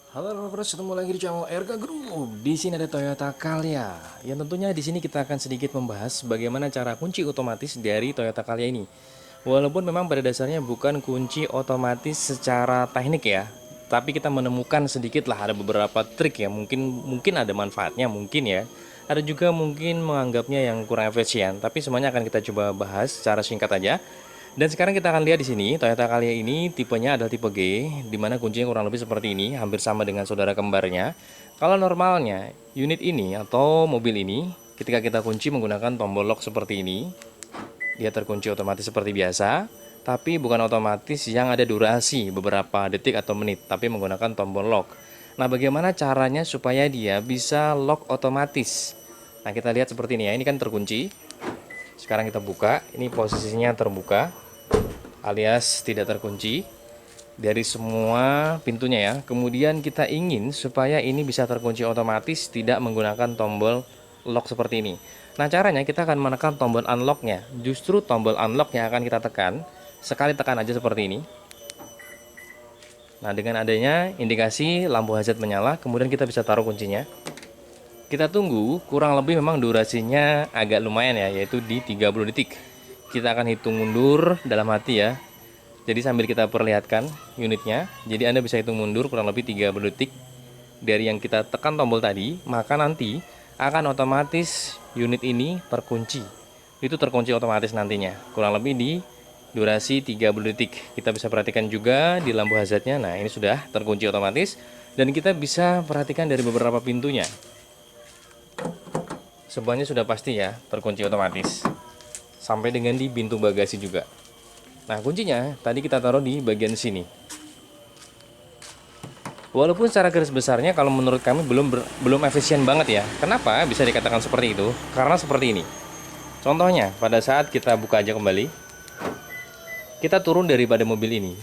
Halo bros, ketemu lagi di channel RK Group. Di sini ada Toyota Calya. Yang tentunya di sini kita akan sedikit membahas bagaimana cara kunci otomatis dari Toyota Calya ini. Walaupun memang pada dasarnya bukan kunci otomatis secara teknik ya, tapi kita menemukan sedikit lah ada beberapa trik ya. Mungkin ada manfaatnya, mungkin ya. Ada juga mungkin menganggapnya yang kurang efisien, tapi semuanya akan kita coba bahas secara singkat aja. Dan sekarang kita akan lihat di sini Toyota Calya ini tipenya adalah tipe G, di mana kuncinya kurang lebih seperti ini, hampir sama dengan saudara kembarnya. Kalau normalnya unit ini atau mobil ini, ketika kita kunci menggunakan tombol lock seperti ini, dia terkunci otomatis seperti biasa, tapi bukan otomatis yang ada durasi beberapa detik atau menit, tapi menggunakan tombol lock. Nah, bagaimana caranya supaya dia bisa lock otomatis? Nah, kita lihat seperti ini ya, ini kan terkunci. Sekarang kita buka, ini posisinya terbuka alias tidak terkunci dari semua pintunya ya. Kemudian kita ingin supaya ini bisa terkunci otomatis tidak menggunakan tombol lock seperti ini. Nah, caranya kita akan menekan tombol unlocknya. Justru tombol unlock yang akan kita tekan, sekali tekan aja seperti ini. Nah, dengan adanya indikasi lampu hazard menyala, kemudian kita bisa taruh kuncinya. Kita tunggu, kurang lebih memang durasinya agak lumayan ya, yaitu di 30 detik. Kita akan hitung mundur dalam hati ya. Jadi sambil kita perlihatkan unitnya, jadi Anda bisa hitung mundur kurang lebih 30 detik dari yang kita tekan tombol tadi, maka nanti akan otomatis unit ini terkunci. Itu terkunci otomatis nantinya, kurang lebih di durasi 30 detik. Kita bisa perhatikan juga di lampu hazardnya, nah ini sudah terkunci otomatis. Dan kita bisa perhatikan dari beberapa pintunya. Semuanya sudah pasti ya terkunci otomatis, sampai dengan di pintu bagasi juga. Nah, kuncinya tadi kita taruh di bagian sini. Walaupun secara garis besarnya kalau menurut kami belum efisien banget ya. Kenapa bisa dikatakan seperti itu? Karena seperti ini. Contohnya, pada saat kita buka aja kembali, kita turun daripada mobil ini.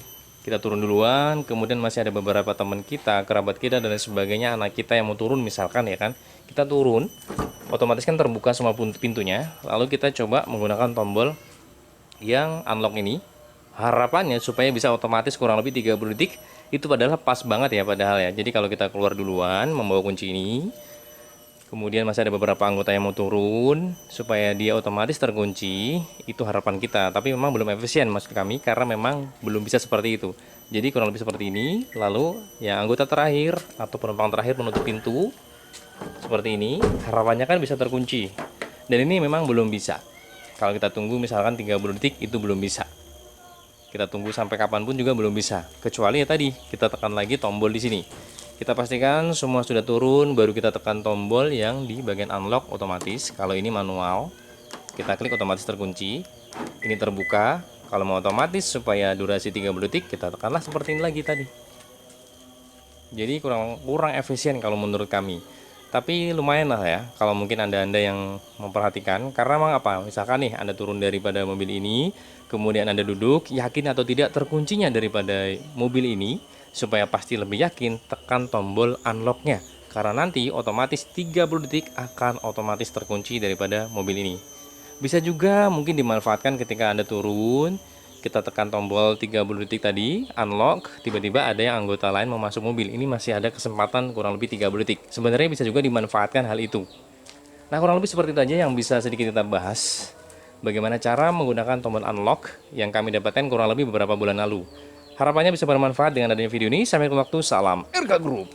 Kita turun duluan, kemudian masih ada beberapa teman kita, kerabat kita dan lain sebagainya, anak kita yang mau turun misalkan ya kan. Kita turun, otomatis kan terbuka semua pintunya. Lalu kita coba menggunakan tombol yang unlock ini. Harapannya supaya bisa otomatis kurang lebih 30 detik. Itu padahal pas banget ya padahal ya. Jadi kalau kita keluar duluan membawa kunci ini, kemudian masih ada beberapa anggota yang mau turun supaya dia otomatis terkunci, itu harapan kita. Tapi memang belum efisien maksud kami karena memang belum bisa seperti itu. Jadi kurang lebih seperti ini. Lalu ya anggota terakhir atau penumpang terakhir menutup pintu seperti ini. Harapannya kan bisa terkunci. Dan ini memang belum bisa. Kalau kita tunggu misalkan 30 detik itu belum bisa. Kita tunggu sampai kapanpun juga belum bisa. Kecuali ya tadi kita tekan lagi tombol di sini. Kita pastikan semua sudah turun, baru kita tekan tombol yang di bagian unlock otomatis. Kalau ini manual, kita klik otomatis terkunci. Ini terbuka. Kalau mau otomatis supaya durasi 30 detik, kita tekanlah seperti ini lagi tadi. Jadi kurang efisien kalau menurut kami. Tapi lumayan lah ya kalau mungkin anda yang memperhatikan, karena memang apa, misalkan nih Anda turun daripada mobil ini, kemudian Anda duduk, yakin atau tidak terkuncinya daripada mobil ini, supaya pasti lebih yakin tekan tombol unlocknya, karena nanti otomatis 30 detik akan otomatis terkunci daripada mobil ini. Bisa juga mungkin dimanfaatkan ketika Anda turun, kita tekan tombol 30 detik tadi, unlock, tiba-tiba ada yang anggota lain mau masuk mobil. Ini masih ada kesempatan kurang lebih 30 detik. Sebenarnya bisa juga dimanfaatkan hal itu. Nah, kurang lebih seperti itu aja yang bisa sedikit kita bahas. Bagaimana cara menggunakan tombol unlock yang kami dapatkan kurang lebih beberapa bulan lalu. Harapannya bisa bermanfaat dengan adanya video ini. Sampai jumpa waktu, salam RK Group.